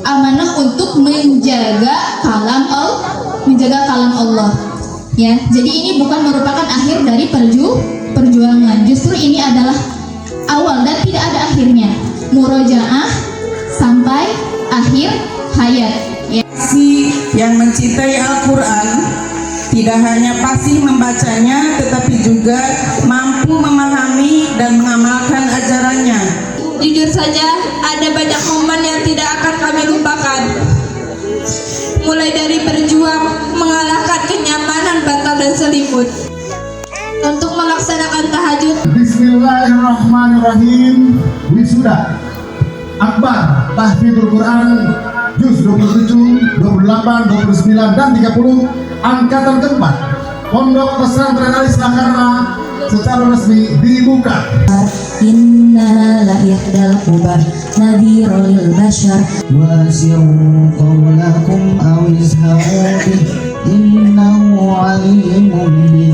amanah untuk menjaga kalam Allah. Ya, jadi ini bukan merupakan akhir dari perjuangan. Justru ini adalah awal dan tidak ada akhirnya. Murojaah sampai akhir hayat. Ya. Si yang mencintai Al-Quran tidak hanya fasih membacanya, tetapi juga mampu memahami dan mengamalkan ajarannya. Jujur saja, ada banyak momen yang tidak akan kami lupakan. Mulai dari berjuang mengalahkan kenyamanan bantal dan selimut, untuk melaksanakan tahajud. Bismillahirrahmanirrahim. Wisuda Akbar Tahfidzul Quran Juz 27, 28, 29, dan 30 angkatan keempat Pondok Pesantren Al-Islakarna secara resmi dibuka. Inna la ihdal kubar nadhirul bashar wasi'u qawlakum awizha'u innahu alimun